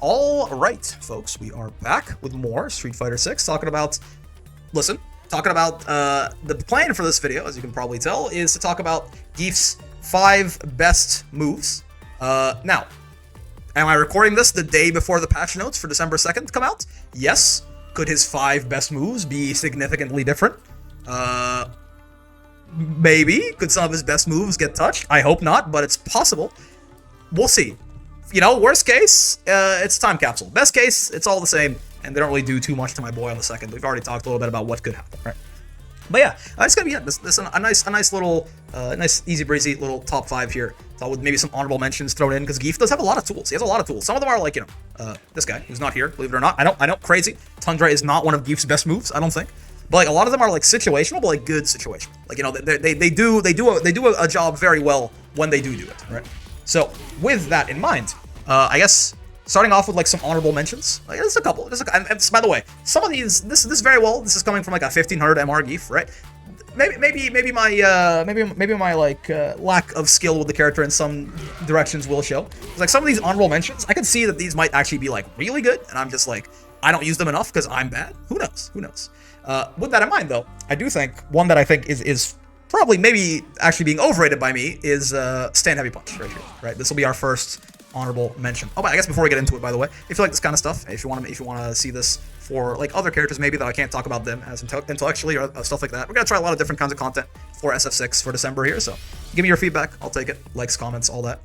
All right, folks, we are back with more Street Fighter 6, talking about the plan for this video, as you can probably tell, is to talk about Gief's 5 best moves. Now, am I recording this the day before the patch notes for December 2nd come out? Yes. Could his 5 best moves be significantly different? Maybe. Could some of his best moves get touched? I hope not, but it's possible. We'll see. You know, worst case, it's a time capsule. Best case, it's all the same, and they don't really do too much to my boy on the second. We've already talked a little bit about what could happen, right? But yeah, it's gonna be this a nice little, nice easy breezy little top 5 here. Thought with maybe some honorable mentions thrown in, because Gief does have a lot of tools. He has a lot of tools. Some of them are like, this guy who's not here, believe it or not. I know, crazy. Tundra is not one of Gief's best moves, I don't think. But like a lot of them are like situational, but like good situational. Like, you know, they do a job very well when they do it, right? So with that in mind, I guess starting off with like some honorable mentions. Like, there's a couple. And by the way, some of these, this very well, this is coming from like a 1500 MR Gief, right? Maybe my like lack of skill with the character in some directions will show. Like some of these honorable mentions, I can see that these might actually be like really good, and I'm just like, I don't use them enough because I'm bad. Who knows? Who knows? With that in mind, though, I do think one that I think is probably maybe actually being overrated by me is Stand Heavy Punch right here. Right, this will be our first honorable mention. Oh, but I guess before we get into it, by the way, if you like this kind of stuff, if you want to see this for like other characters maybe that I can't talk about them as intellectually or stuff like that, we're gonna try a lot of different kinds of content for SF6 for December here. So give me your feedback. I'll take it. Likes, comments, all that.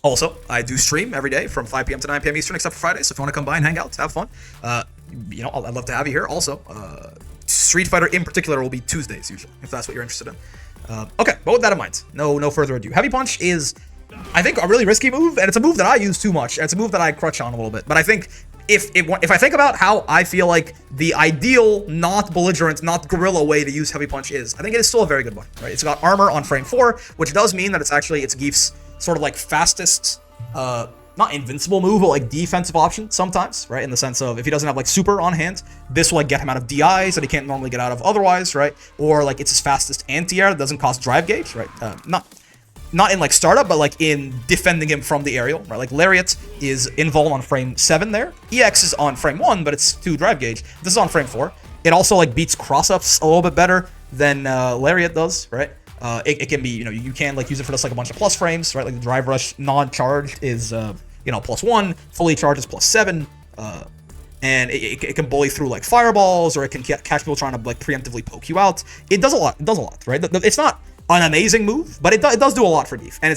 Also, I do stream every day from 5 p.m. to 9 p.m. Eastern, except for Friday. So if you want to come by and hang out, have fun, you know, I'd love to have you here. Also, Street Fighter in particular will be Tuesdays usually, if that's what you're interested in. Okay, but with that in mind, no further ado. Heavy Punch is, I think, a really risky move, and it's a move that I use too much. It's a move that I crutch on a little bit. But I think if I think about how I feel like the ideal, not belligerent, not guerrilla way to use Heavy Punch is, I think it is still a very good one, right? It's got armor on frame 4, which does mean that it's Gief's sort of like fastest, not invincible move, but like defensive option sometimes, right? In the sense of if he doesn't have like super on hand, this will like get him out of DIs that he can't normally get out of otherwise, right? Or like it's his fastest anti-air that doesn't cost drive gauge, right? Not in like startup, but like in defending him from the aerial, right? Like Lariat is invul on frame 7 there. EX is on frame 1, but it's 2 drive gauge. This is on frame 4. It also like beats cross-ups a little bit better than Lariat does, right? It can be, you know, you can like use it for just like a bunch of plus frames, right? Like the drive rush non-charged is, you know, +1, fully charged is +7, and it can bully through like fireballs, or it can catch people trying to like preemptively poke you out. It does a lot. It does a lot, right? It's not an amazing move, but it does do a lot for Gief, and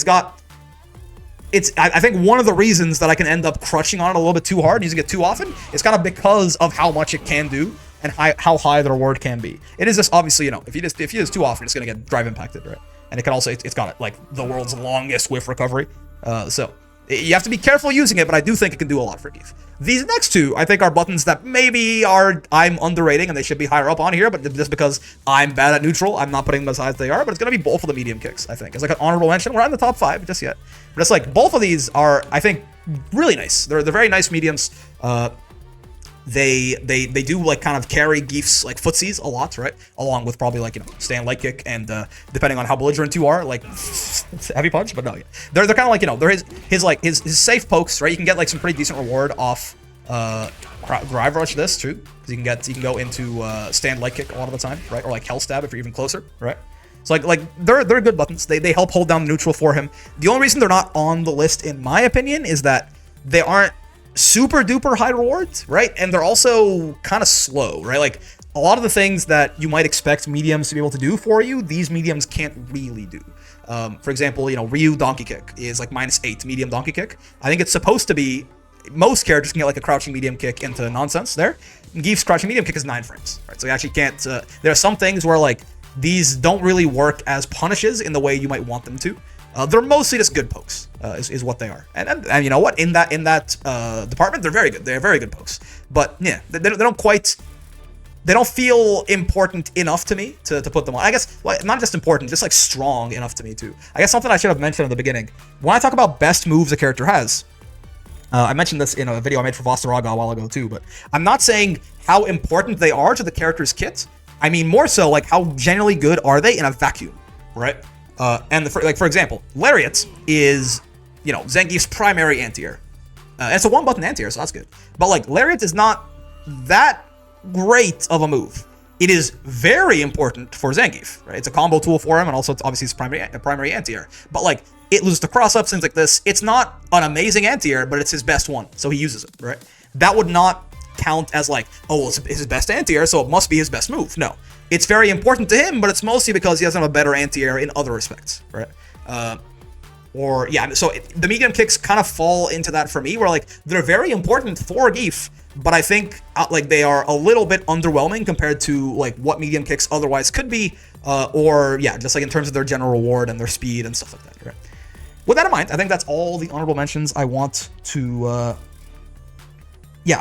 I think one of the reasons that I can end up crushing on it a little bit too hard, using it too often, is kind of because of how much it can do and how high the reward can be. It is just obviously, you know, if you use too often, it's gonna get drive impacted, right? And it can also, it's got like the world's longest whiff recovery, so you have to be careful using it, but I do think it can do a lot for Gief. These next two, I think, are buttons that maybe I'm underrating, and they should be higher up on here, but just because I'm bad at neutral, I'm not putting them as high as they are, but it's going to be both of the medium kicks, I think. It's like an honorable mention. We're not in the top 5 just yet. But it's like, both of these are, I think, really nice. They're very nice mediums. They do like kind of carry Gief's like footsies a lot, right? Along with probably like, you know, St.Lk kick, and depending on how belligerent you are, like Heavy Punch, but no, yeah. They're kind of like, you know, they're his safe pokes, right? You can get like some pretty decent reward off drive rush this too, because you can go into St.Lk kick a lot of the time, right? Or like Hell Stab if you're even closer, right? So like they're good buttons. They help hold down the neutral for him. The only reason they're not on the list, in my opinion, is that they aren't super duper high rewards, right? And they're also kind of slow, right? Like a lot of the things that you might expect mediums to be able to do for you, these mediums can't really do. For example, you know, Ryu Donkey Kick is like -8 medium Donkey Kick. I think it's supposed to be, most characters can get like a crouching medium kick into nonsense there. Gief's crouching medium kick is 9 frames, right? So you actually can't, there are some things where like these don't really work as punishes in the way you might want them to. They're mostly just good pokes, is what they are, and you know what? In that department, they're very good. They're very good pokes, but yeah, they don't feel important enough to me to put them on. I guess, well, not just important, just like strong enough to me too. I guess something I should have mentioned in the beginning, when I talk about best moves a character has, I mentioned this in a video I made for Vosteraga a while ago too, but I'm not saying how important they are to the character's kit. I mean more so like how generally good are they in a vacuum, right? And for example, Lariat is, you know, Zangief's primary anti-air. It's a 1-button anti-air, so that's good. But like Lariat is not that great of a move. It is very important for Zangief, right? It's a combo tool for him, and also it's obviously his primary anti-air. But like, it loses to cross-ups, things like this. It's not an amazing anti-air, but it's his best one, so he uses it, right? That would not count as like, oh, well, it's his best anti-air, so it must be his best move. No. It's very important to him, but it's mostly because he doesn't have a better anti-air in other respects, right? So the medium kicks kind of fall into that for me, where like, they're very important for Gief, but I think like they are a little bit underwhelming compared to like what medium kicks otherwise could be, just like in terms of their general reward and their speed and stuff like that, right? With that in mind, I think that's all the honorable mentions I want to, I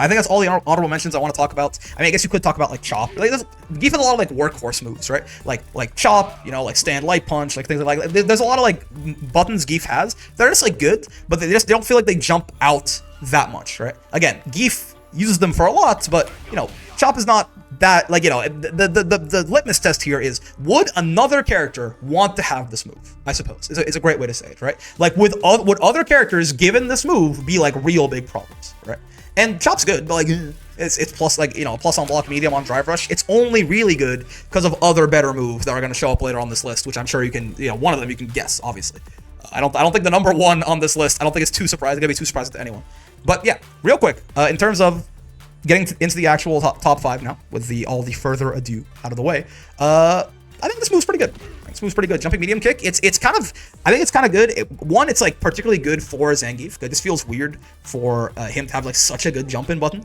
think that's all the honorable mentions I want to talk about. I mean, I guess you could talk about like Chop. Like, Gief has a lot of like workhorse moves, right? Like Chop, you know, like Stand Light Punch, like things like that. There's a lot of like buttons Gief has. They're just like good, but they don't feel like they jump out that much, right? Again, Gief uses them for a lot, but you know, Chop is not that, like, you know, the litmus test here is, would another character want to have this move? I suppose it's a great way to say it, right? Like, would other characters given this move be like real big problems, right? And Chop's good, but like, it's plus, like, you know, plus on block, medium on drive rush. It's only really good because of other better moves that are going to show up later on this list, which I'm sure you can, you know, one of them you can guess, obviously. I don't think the number one on this list, I don't think it's too surprising. It's gonna be too surprising to anyone. But yeah, real quick, in terms of getting into the actual top 5 now, with all the further ado out of the way, I think this move's pretty good. This move's pretty good. Jumping medium kick, it's kind of, I think it's kind of good. It's like particularly good for Zangief. This feels weird for him to have like such a good jump in button,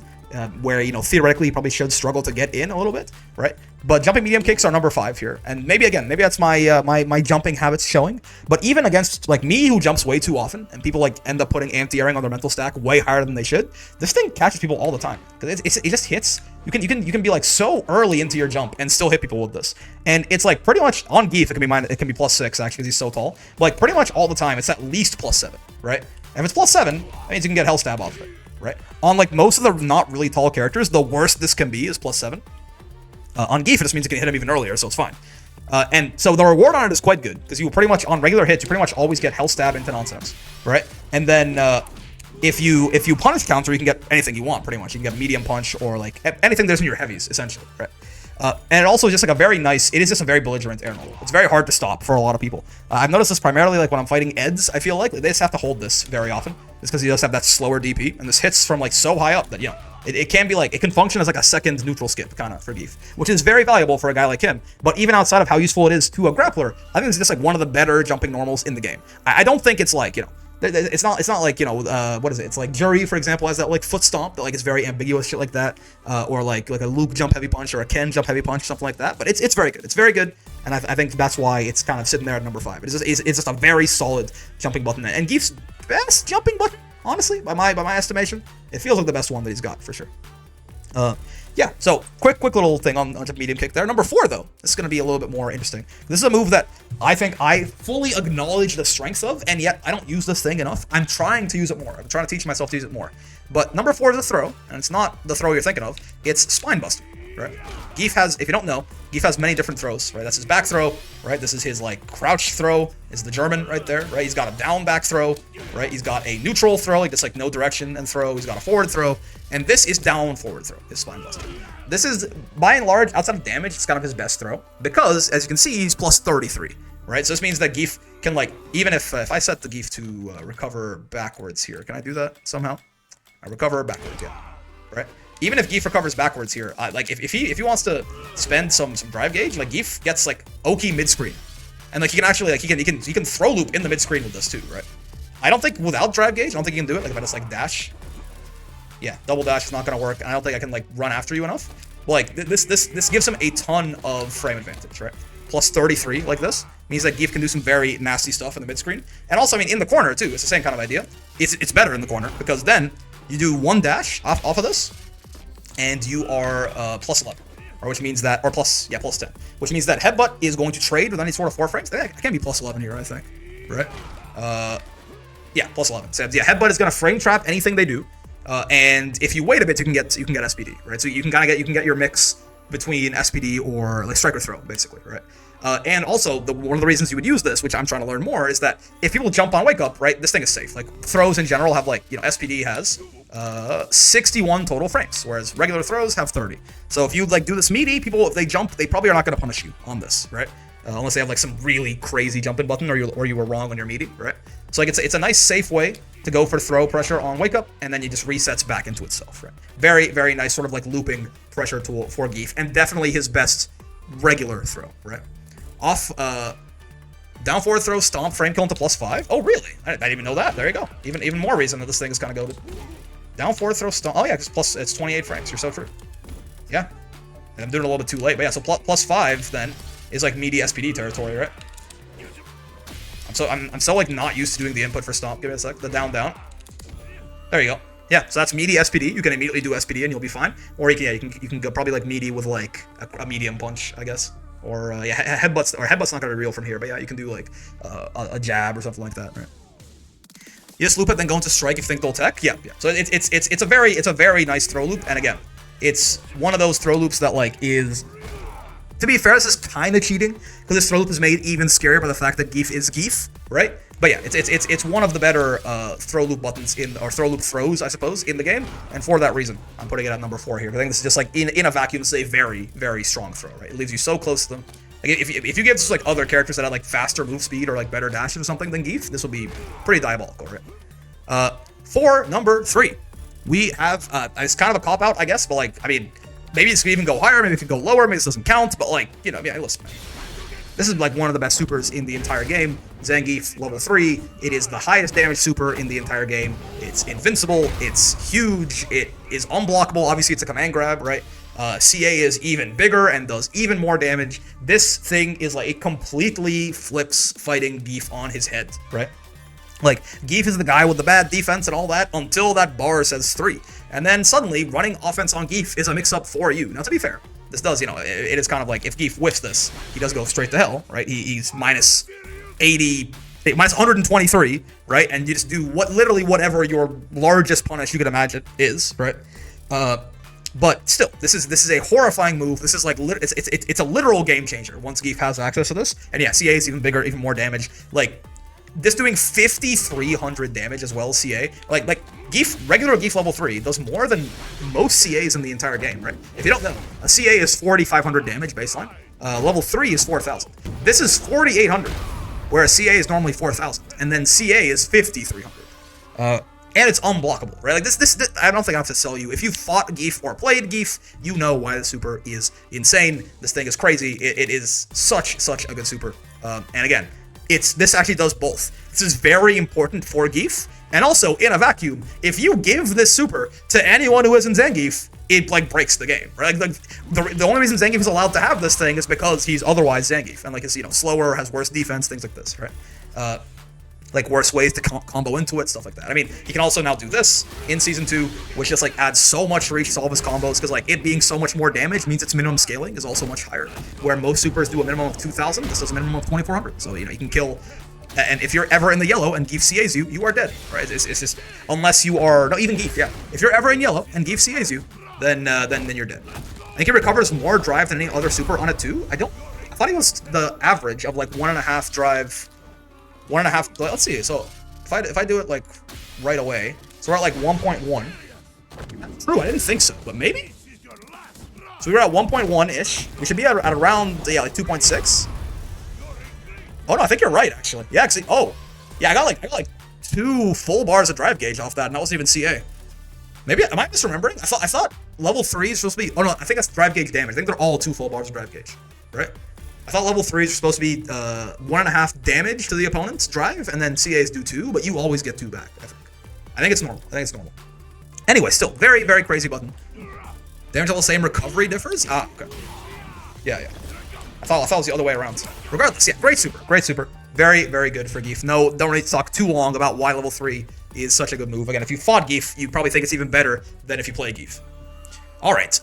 where, you know, theoretically he probably should struggle to get in a little bit, right? But jumping medium kicks are number 5 here, and maybe that's my my jumping habits showing. But even against like me, who jumps way too often, and people like end up putting anti-airing on their mental stack way higher than they should, this thing catches people all the time because it just hits. You can be like so early into your jump and still hit people with this, and it's like pretty much on Gief it can be +6 actually because he's so tall. But like pretty much all the time it's at least +7, right? And if it's +7, that means you can get Hell Stab off of it, right? On like most of the not really tall characters, the worst this can be is +7. On Gief, it just means you can hit him even earlier, so it's fine. And so the reward on it is quite good, because you pretty much, on regular hits, you pretty much always get Hell Stab into nonsense, right? And then if you punish counter, you can get anything you want, pretty much. You can get medium punch or like anything that's in your heavies, essentially, right? And it also is just like a very nice, it is just a very belligerent air normal. It's very hard to stop for a lot of people. I've noticed this primarily like when I'm fighting Eds, I feel like they just have to hold this very often. It's because he does have that slower DP, and this hits from like so high up that, you know, it can be like, it can function as like a second neutral skip kind of for Gief, which is very valuable for a guy like him. But even outside of how useful it is to a grappler, I think it's just like one of the better jumping normals in the game. I don't think it's like, you know, it's not like, you know, what is it? It's like Jury, for example, has that like foot stomp that like is very ambiguous shit like that, or like a Luke jump heavy punch or a Ken jump heavy punch, something like that. But it's very good. It's very good, and I think that's why it's kind of sitting there at number 5. It's just a very solid jumping button, and Gief's best jumping button, honestly, by my estimation. It feels like the best one that he's got for sure. Yeah, so quick little thing on medium kick there. Number 4, though, this is going to be a little bit more interesting. This is a move that I think I fully acknowledge the strengths of, and yet I don't use this thing enough. I'm trying to use it more. I'm trying to teach myself to use it more. But number 4 is a throw, and it's not the throw you're thinking of. It's Spine Buster, right? Gief has, if you don't know, Gief has many different throws, right? That's his back throw, right? This is his like crouch throw, is the German right there, right? He's got a down back throw, right? He's got a neutral throw, like just like no direction and throw. He's got a forward throw, and this is down forward throw, his Spine Buster. This is, by and large, outside of damage, it's kind of his best throw, because as you can see, he's plus 33, right? So this means that Gief can, like, even if I set the Gief to recover backwards here, can I do that somehow? I recover backwards, yeah, right? Even if Gief recovers backwards here, like if he wants to spend some drive gauge, like Gief gets like Oki mid screen, and like he can actually like he can throw loop in the mid screen with this too, right? I don't think without drive gauge, I don't think he can do it. Like if I just like dash, yeah, double dash is not gonna work. And I don't think I can like run after you enough. But like this gives him a ton of frame advantage, right? Plus 33 like this means that Gief can do some very nasty stuff in the mid screen, and also I mean in the corner too. It's the same kind of idea. It's better in the corner because then you do one dash off of this, and you are plus 11, or which means that, or plus 10, which means that Headbutt is going to trade with any sort of 4 frames. I can be plus 11 here, I think, right? Yeah, plus 11. So yeah, Headbutt is going to frame trap anything they do, and if you wait a bit, you can get SPD, right? So you can get your mix between SPD or like striker throw, basically, right? And also, one of the reasons you would use this, which I'm trying to learn more, is that if people jump on Wake Up, right, this thing is safe. Like, throws in general have, like, you know, SPD has 61 total frames, whereas regular throws have 30. So if you, like, do this meaty, people, if they jump, they probably are not going to punish you on this, right? Unless they have, like, some really crazy jumping button, or you were wrong on your meaty, right? So, like, it's a nice, safe way to go for throw pressure on Wake Up, and then he just resets back into itself, right? Very, very nice sort of, like, looping pressure tool for Gief, and definitely his best regular throw, right? Off, down forward throw, stomp, frame kill into +5. Oh, really? I didn't even know that. There you go. Even more reason that this thing is kind of goated. Down forward throw, stomp. Oh, yeah, because it's 28 frames. You're so true. Yeah. And I'm doing it a little bit too late. But yeah, so +5 then is like meaty SPD territory, right? I'm so like not used to doing the input for stomp. Give me a sec. The down. There you go. Yeah, so that's meaty SPD. You can immediately do SPD and you'll be fine. Or you can go probably like meaty with like a medium punch, I guess. Or yeah, headbutt's not gonna be real from here, but yeah, you can do like a jab or something like that, right? You just loop it, then go into strike if you think they'll tech. Yeah. So it's a very nice throw loop, and again, it's one of those throw loops that like is, to be fair, this is kind of cheating because this throw loop is made even scarier by the fact that Gief is Gief, right? But yeah, it's one of the better throw loop buttons or throw loop throws, I suppose, in the game, and for that reason, I'm putting it at number 4 here. I think this is just like in a vacuum, this is a very, very strong throw, right? It leaves you so close to them. Like if you give this like other characters that have like faster move speed or like better dashes or something than Gief, this will be pretty diabolical, right? For number 3, we have it's kind of a cop out, I guess, but like I mean, maybe this could even go higher, maybe it could go lower, maybe this doesn't count, but like you know, yeah, listen. This is like one of the best supers in the entire game. Zangief, level 3. It is the highest damage super in the entire game. It's invincible. It's huge. It is unblockable. Obviously, it's a command grab, right? CA is even bigger and does even more damage. This thing is like, it completely flips fighting Gief on his head, right? Like, Gief is the guy with the bad defense and all that until that bar says 3. And then suddenly, running offense on Gief is a mix-up for you. Now, to be fair, this does, you know, it is kind of like if Gief whiffs this, he does go straight to hell, right? He's minus 80, minus 123, right? And you just do literally whatever your largest punish you could imagine is, right? But still, this is a horrifying move. This is like it's a literal game changer once Gief has access to this. And yeah, CA is even bigger, even more damage. Like this doing 5,300 damage as well as CA. Like Gief, regular Gief level 3 does more than most CAs in the entire game, right? If you don't know, a CA is 4,500 damage baseline. Level 3 is 4,000. This is 4,800, whereas CA is normally 4,000, and then CA is 5,300. And it's unblockable, right? Like this, I don't think I have to sell you. If you've fought Gief or played Gief, you know why the super is insane. This thing is crazy. It is such a good super. And again, this actually does both. This is very important for Gief, and also in a vacuum, if you give this super to anyone who isn't Zangief, it like breaks the game, right? Like the only reason Zangief is allowed to have this thing is because he's otherwise Zangief, and like is, you know, slower, has worse defense, things like this, right? Like worse ways to combo into it, stuff like that. I mean, he can also now do this in Season 2, which just like adds so much reach to all of his combos, because like it being so much more damage means its minimum scaling is also much higher. Where most supers do a minimum of 2,000, this does a minimum of 2,400. So, you know, you can kill, and if you're ever in the yellow and Gief CAs you, you are dead, right? It's just, unless you are, no, even Gief, yeah. If you're ever in yellow and Gief CAs you, then you're dead. I think it recovers more drive than any other super on it too. I thought he was the average of like 1.5 drive, 1.5, let's see, so if I do it like right away, so we're at like 1.1. True, I didn't think so, but maybe? So we were at 1.1-ish. We should be at around, yeah, like 2.6. Oh no, I think you're right, actually. Yeah, actually, oh. Yeah, I got like 2 full bars of drive gauge off that, and that wasn't even CA. Maybe, am I misremembering? I thought level 3 is supposed to be, oh no, I think that's drive gauge damage. I think they're all 2 full bars of drive gauge, right? I thought level 3s are supposed to be 1.5 damage to the opponent's drive, and then CAs do 2, but you always get 2 back, I think it's normal. Anyway, still, very, very crazy button. Damage level same, recovery differs? Ah, okay. Yeah. I thought it was the other way around. Regardless, yeah, great super. Very, very good for Gief. No, don't need to talk too long about why level 3 is such a good move. Again, if you fought Gief, you probably think it's even better than if you play Gief. Alright,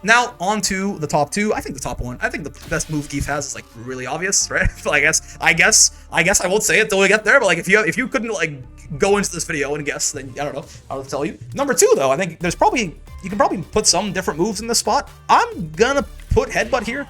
now on to the top 2. I think the top 1. I think the best move Gief has is like really obvious, right? But I guess I won't say it till we get there, but like if you couldn't like go into this video and guess, then I don't know, I'll tell you. Number 2 though, I think you can probably put some different moves in this spot. I'm gonna put Headbutt here.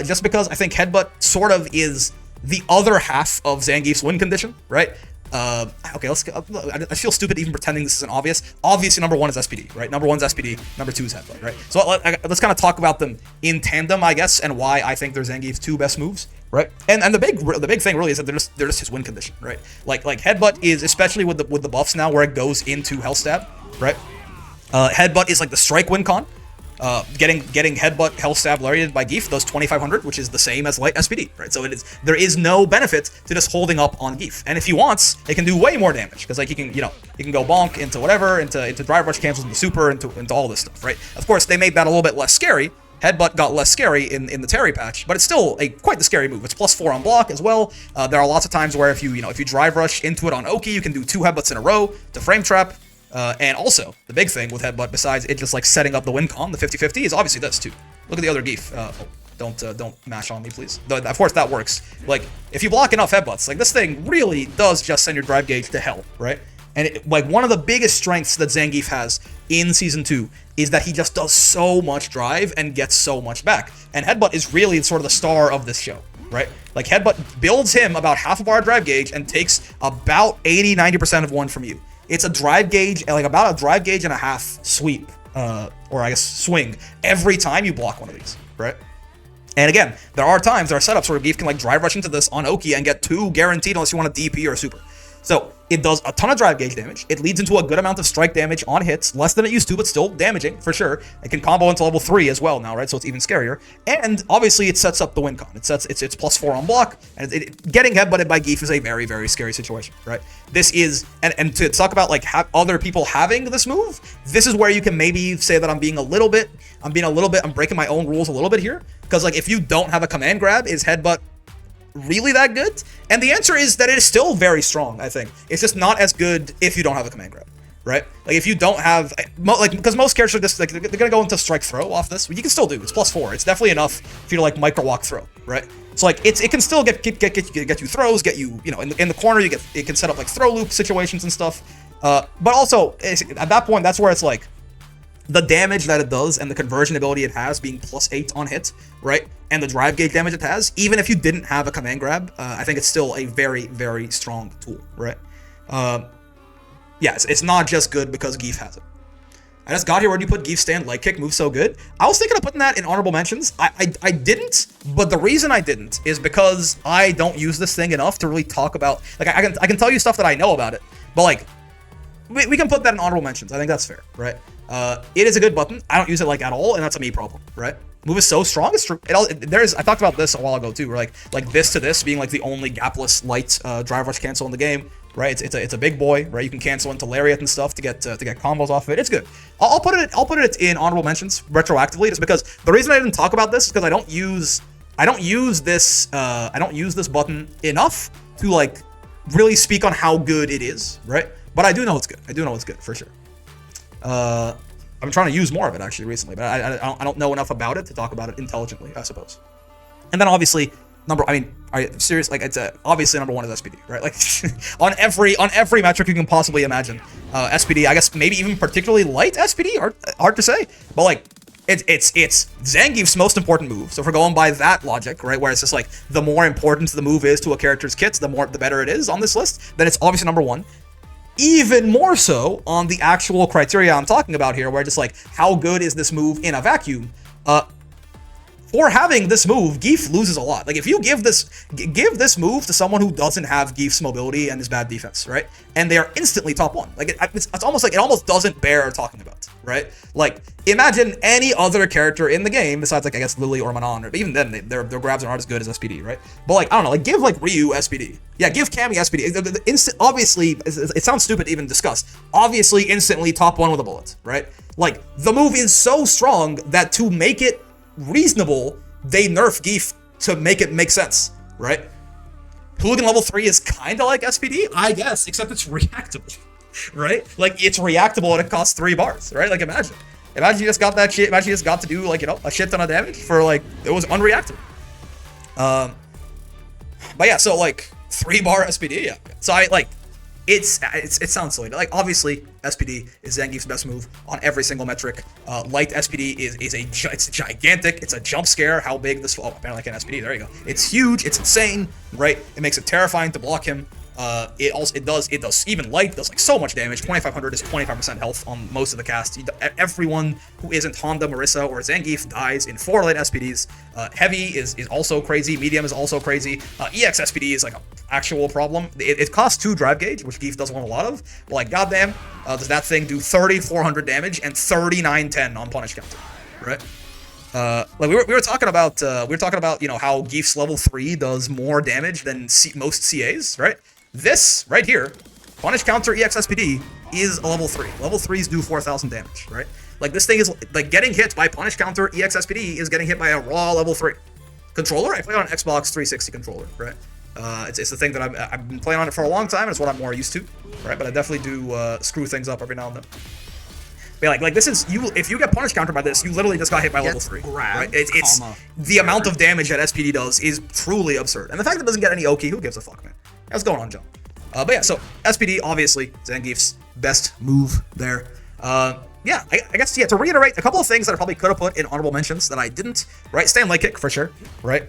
just because I think Headbutt sort of is the other half of Zangief's win condition, right? Okay, I feel stupid even pretending this isn't obvious. Obviously, number one is SPD, right? Number one's SPD, number two is Headbutt, right? So let's kind of talk about them in tandem, I guess, and why I think they're Zangief's two best moves, right? And the big thing really is that they're just his win condition, right? Like Headbutt is, especially with the buffs now where it goes into Hell Stab, right? Headbutt is like the strike win con. Getting Headbutt Hell Stab lariated by Gief does 2500, which is the same as light SPD, right? So there is no benefit to just holding up on Gief. And if he wants, it can do way more damage because like he can go bonk into whatever, into drive rush cancels, into super, into all this stuff, right? Of course, they made that a little bit less scary. Headbutt got less scary in the Terry patch, but it's still quite the scary move. It's +4 on block as well. There are lots of times where if you drive rush into it on Oki, you can do 2 headbutts in a row to frame trap. And also, the big thing with Headbutt, besides it just like setting up the win con, the 50-50, is obviously this too. Look at the other Gief. Don't mash on me, please. Of course, that works. Like, if you block enough Headbutts, like this thing really does just send your drive gauge to hell, right? And like one of the biggest strengths that Zangief has in Season 2 is that he just does so much drive and gets so much back. And Headbutt is really sort of the star of this show, right? Like, Headbutt builds him about half of our drive gauge and takes about 80-90% of one from you. It's a drive gauge, like about a drive gauge and a half sweep, or I guess swing, every time you block one of these, right? And again, there are setups where Gief can like drive rush into this on Oki and get 2 guaranteed unless you want a DP or a super. So it does a ton of drive gauge damage. It leads into a good amount of strike damage on hits, less than it used to, but still damaging for sure. It can combo into level 3 as well now, right? So it's even scarier. And obviously it sets up the win con. It's +4 on block, and getting headbutted by Gief is a very, very scary situation, right? This is, and to talk about like other people having this move, this is where you can maybe say that I'm breaking my own rules a little bit here, because like if you don't have a command grab, is Headbutt really that good? And the answer is that it is still very strong, I think. It's just not as good if you don't have a command grab, right? Like if you don't have, like, because most characters are just like, they're gonna go into strike throw off this, but you can still do, it's +4. It's definitely enough for you to like micro walk throw, right? So like it can still get you throws, get you, in the corner, it can set up like throw loop situations and stuff. But also at that point, that's where it's like, the damage that it does and the conversion ability it has being +8 on hit, right? And the drive gauge damage it has, even if you didn't have a command grab, I think it's still a very, very strong tool, right? Yes, it's not just good because Gief has it. I just got here, where do you put Gief's stand-like kick move so good? I was thinking of putting that in honorable mentions. I didn't, but the reason I didn't is because I don't use this thing enough to really talk about, like I can tell you stuff that I know about it, but like, we can put that in honorable mentions. I think that's fair, right? It is a good button. I don't use it like at all, and that's a me problem, right? Move is so strong. It's true. I talked about this a while ago too, where like this to this being like the only gapless light drive rush cancel in the game, right? It's a big boy, right? You can cancel into lariat and stuff to get combos off of it. It's good. I'll put it in honorable mentions retroactively, just because the reason I didn't talk about this is because I don't use this button enough to like really speak on how good it is, right? But I do know it's good. I do know it's good for sure. I'm trying to use more of it actually recently, but I don't know enough about it to talk about it intelligently, I suppose. And then obviously are you serious? Like it's obviously number one is SPD, right? Like on every metric you can possibly imagine, SPD. I guess maybe even particularly light SPD. Hard to say, but like it's Zangief's most important move. So if we're going by that logic, right, where it's just like the more important the move is to a character's kits, the better it is on this list. Then it's obviously number one. Even more so on the actual criteria I'm talking about here, where just like how good is this move in a vacuum? For having this move, Gief loses a lot. Like if you give this move to someone who doesn't have Gief's mobility and his bad defense, right? And they are instantly top one. Like it's almost like it almost doesn't bear talking about, right? Like imagine any other character in the game besides like I guess Lily or Manon, or even then their grabs aren't as good as SPD, right? But like I don't know, like give like Ryu SPD. Yeah, give Cammy SPD. Obviously, it sounds stupid to even discuss. Obviously, instantly top one with a bullet, right? Like the move is so strong that to make it reasonable, they nerf Gief to make it make sense, right? Hooligan level 3 is kind of like SPD, I guess, except it's reactable, right? Like it's reactable and it costs 3 bars, right? Like imagine you just got that shit. Imagine you just got to do like a shit ton of damage for like it was unreactable. But yeah, so like 3 bar SPD, yeah. So it sounds silly. Like, obviously, SPD is Zangief's best move on every single metric. Light SPD it's gigantic. It's a jump scare. How big this? Oh, apparently I can SPD. There you go. It's huge. It's insane, right? It makes it terrifying to block him. It does even light does like so much damage. 2500 is 25% health on most of the cast. Everyone who isn't Honda, Marissa, or Zangief dies in 4 light SPDs. Heavy is also crazy. Medium is also crazy. EX SPD is like an actual problem. It costs 2 drive gauge, which Gief doesn't want a lot of. But like, goddamn, does that thing do 3400 damage and 3910 on punish counter, right? Like we were talking about you know how Gief's level 3 does more damage than most CAs, right? This right here, punish counter EX SPD is a level 3. Level 3s do 4000 damage, right? Like, this thing is like getting hit by punish counter EX SPD is getting hit by a raw level 3 controller. I play on an Xbox 360 controller, right? It's the thing that I've been playing on it for a long time, and it's what I'm more used to, right? But I definitely do screw things up every now and then. But like this is if you get punish counter by this, you literally just got hit by level 3. Right? It's the amount of damage that SPD does is truly absurd, and the fact that it doesn't get any Oki, who gives a fuck, man? What's going on, Joe? But yeah, so SPD obviously Zangief's best move there. Yeah, I guess yeah. To reiterate, a couple of things that I probably could have put in honorable mentions that I didn't. Right, St.Lk kick for sure. Right.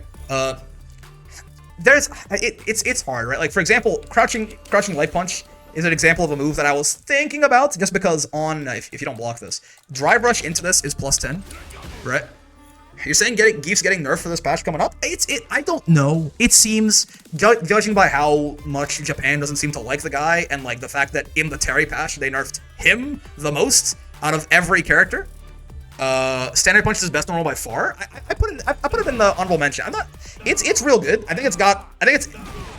It's hard, right? Like, for example, crouching light punch is an example of a move that I was thinking about, just because on if you don't block this, drive rush into this is +10, right? You're saying Gief's getting nerfed for this patch coming up? I don't know. It seems, judging by how much Japan doesn't seem to like the guy, and like the fact that in the Terry patch they nerfed him the most out of every character. Standard punch is his best normal by far. I put it in the honorable mention. It's real good. I think it's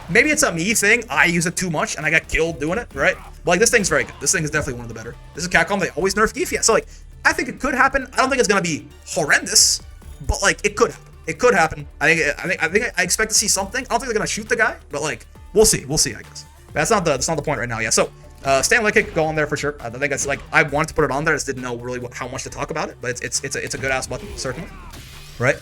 maybe it's a me thing. I use it too much and I got killed doing it, right? But like, this thing's very good. This thing is definitely one of the better. This is Capcom. They always nerf Gief. Yeah, so like, I think it could happen. I don't think it's gonna be horrendous, but like, it could happen. It could happen. I expect to see something. I don't think they're gonna shoot the guy, but like, we'll see. We'll see, I guess. That's not the point right now. Yeah. So St.Lk kick go on there for sure. I think it's like, I wanted to put it on there. I just didn't know really how much to talk about it, but it's a good ass button, certainly. Right.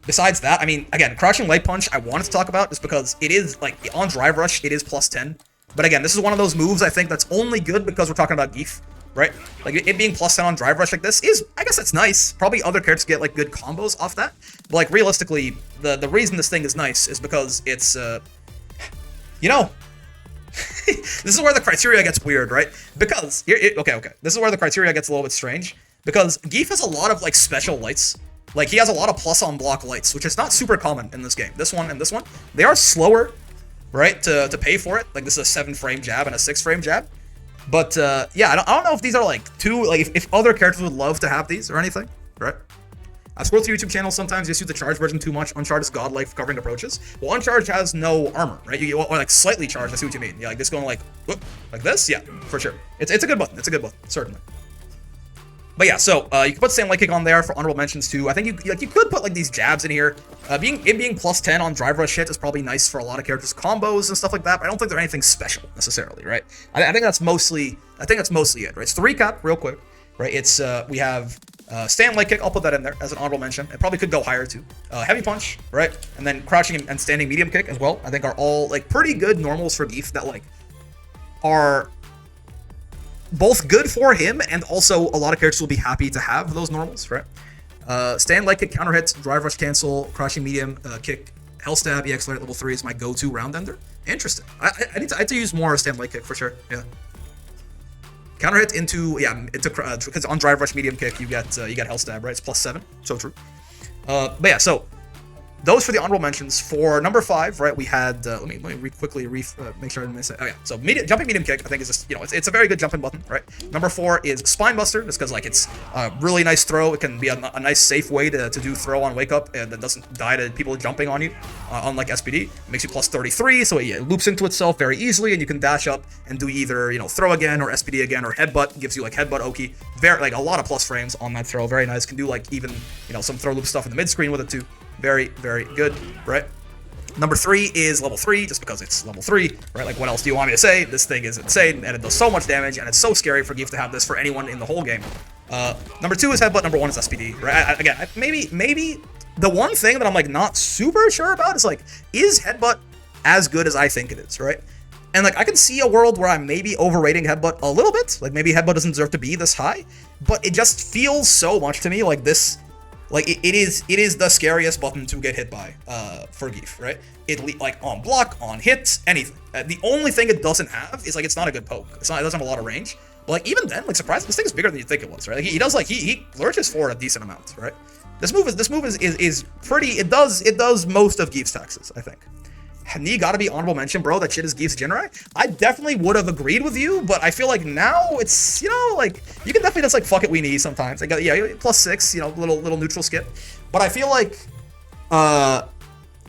Besides that, I mean, again, crouching light punch I wanted to talk about just because it is like on drive rush it is +10. But again, this is one of those moves I think that's only good because we're talking about Gief, right? Like, it being +10 on drive rush like this is, I guess it's nice. Probably other characters get like good combos off that. But like, realistically, the reason this thing is nice is because it's you know, this is where the criteria gets weird, right? Because okay, this is where the criteria gets a little bit strange, because Gief has a lot of like special lights. Like, he has a lot of plus on block lights, which is not super common in this game. This one and this one, they are slower, right, to pay for it. Like, this is a 7-frame jab and a 6-frame jab. But yeah, I don't know if these are like if other characters would love to have these or anything, right? I scroll through YouTube channels sometimes, you use the charge version too much. Uncharged is godlike for covering approaches. Well, Uncharged has no armor, right? Or like slightly charged, I see what you mean. Yeah, like this going like, whoop, like this? Yeah, for sure. It's a good button. It's a good button, certainly. But yeah, so you can put St.Lk kick on there for honorable mentions too. I think you could put like these jabs in here. Being +10 on drive rush hit is probably nice for a lot of characters, combos and stuff like that. But I don't think they're anything special necessarily, right? I think that's mostly it, right? So to recap real quick, right? It's we have St.Lk kick. I'll put that in there as an honorable mention. It probably could go higher too. Heavy punch, right? And then crouching and standing medium kick as well. I think are all like pretty good normals for Gief that like are both good for him, and also a lot of characters will be happy to have those normals, right? St.Lk kick, counter hits, drive rush cancel, crouching medium kick, hell stab, EX alert level 3 is my go-to round ender. Interesting. I need to use more St.Lk kick for sure. Yeah. Counter hit into because on drive rush medium kick you get hell stab, right? It's +7, so true. But yeah, so those for the honorable mentions. For number 5, right, we had, let me quickly make sure I didn't miss it. Oh yeah, so jumping medium kick, I think is just, you know, it's a very good jumping button, right? Number 4 is Spine Buster, just because like it's a really nice throw. It can be a nice safe way to do throw on wake up, and that doesn't die to people jumping on you, unlike SPD. It makes you +33, so it loops into itself very easily, and you can dash up and do either, you know, throw again or SPD again, or headbutt, gives you like headbutt Oki. Very, like, a lot of plus frames on that throw, very nice. Can do like even, you know, some throw loop stuff in the mid screen with it too. Very, very good, right? Number 3 is level 3, just because it's level 3, right? Like, what else do you want me to say? This thing is insane, and it does so much damage, and it's so scary for Gief to have this for anyone in the whole game. Number 2 is Headbutt, number 1 is SPD, right? Again, maybe the one thing that I'm, like, not super sure about is, like, is Headbutt as good as I think it is, right? And like I can see a world where I'm maybe overrating Headbutt a little bit. Like maybe Headbutt doesn't deserve to be this high, but it just feels so much to me like this. Like it is the scariest button to get hit by for Gief, right? Like on block, on hits, anything. The only thing it doesn't have is like it's not a good poke. It doesn't have a lot of range. But like even then, like surprisingly, this thing is bigger than you think it was, right? Like, he does like he lurches forward a decent amount, right? This move is pretty. It does most of Gief's taxes, I think. Knee gotta be honorable mention, bro. That shit is Gief's Jinrai. I definitely would have agreed with you, but I feel like now it's, you know, like you can definitely just like fuck it, we knee sometimes. Like, yeah, +6, you know, little neutral skip. But I feel like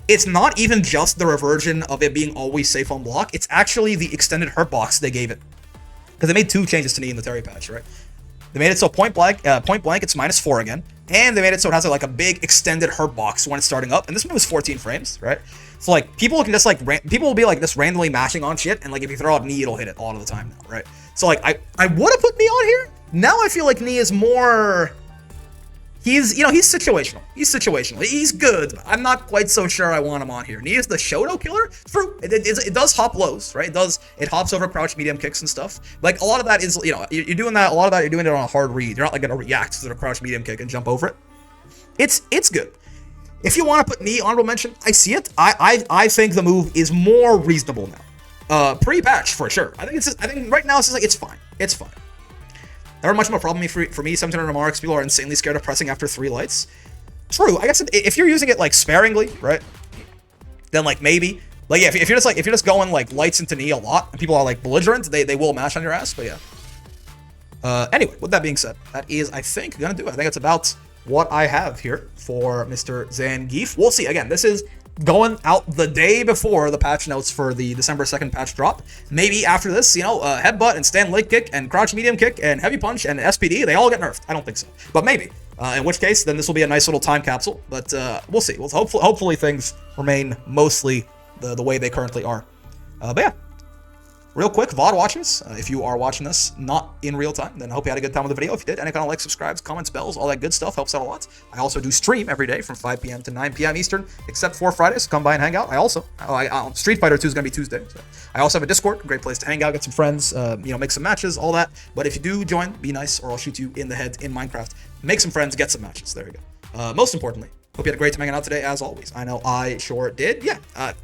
it's not even just the reversion of it being always safe on block. It's actually the extended hurt box they gave it, because they made 2 changes to knee in the Terry patch, right? They made it so point blank it's -4 again, and they made it so it has like a big extended hurt box when it's starting up. And this move is 14 frames, right? So like people can just like people will be like just randomly mashing on shit, and like if you throw out knee, it'll hit it all of the time now, right? So like I would have put knee on here. Now I feel like knee is more. He's situational. He's good. But I'm not quite so sure I want him on here. Knee is the Shoto killer. True. It does hop lows, right? It hops over crouch medium kicks and stuff. Like a lot of that is, you know, you're doing that. A lot of that you're doing it on a hard read. You're not like gonna react to the crouch medium kick and jump over it. It's good. If you want to put knee honorable mention, I see it. I think the move is more reasonable now. Pre-patch for sure. I think right now it's just like it's fine. It's fine. Never much of a problem for me. 1700 marks. People are insanely scared of pressing after 3 lights. True. I guess if you're using it like sparingly, right? Then like maybe, like yeah, if you're just going like lights into knee a lot, and people are like belligerent, they will mash on your ass. But yeah. Anyway, with that being said, that is I think gonna do it. I think it's about what I have here for Mr. Zangief. We'll see. Again, this is going out the day before the patch notes for the December 2nd patch drop. Maybe after this, you know, Headbutt and St.Lk kick and crouch medium kick and heavy punch and SPD, they all get nerfed. I don't think so, but maybe. In which case, then this will be a nice little time capsule. But we'll see. Well, hopefully things remain mostly the way they currently are. But yeah. Real quick, VOD watchers, if you are watching this not in real time, then I hope you had a good time with the video. If you did, any kind of like, subscribes, comments, bells, all that good stuff helps out a lot. I also do stream every day from 5 p.m. to 9 p.m. Eastern, except for Fridays. Come by and hang out. Street Fighter 2 is going to be Tuesday. So I also have a Discord, great place to hang out, get some friends, make some matches, all that. But if you do join, be nice, or I'll shoot you in the head in Minecraft. Make some friends, get some matches. There you go. Most importantly, hope you had a great time hanging out today, as always. I know I sure did. Yeah.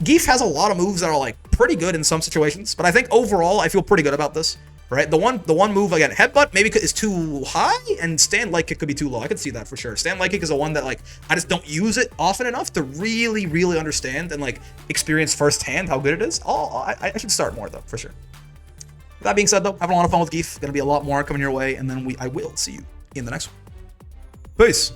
Gief has a lot of moves that are like pretty good in some situations, but I think overall I feel pretty good about this, right? The one move again, Headbutt maybe is too high, and St.Lk kick could be too low. I could see that for sure. St.Lk kick is the one that like I just don't use it often enough to really understand and like experience firsthand how good it is. I should start more though, for sure. With that being said though, having a lot of fun with Gief. Gonna be a lot more coming your way, and then I will see you in the next one. Peace.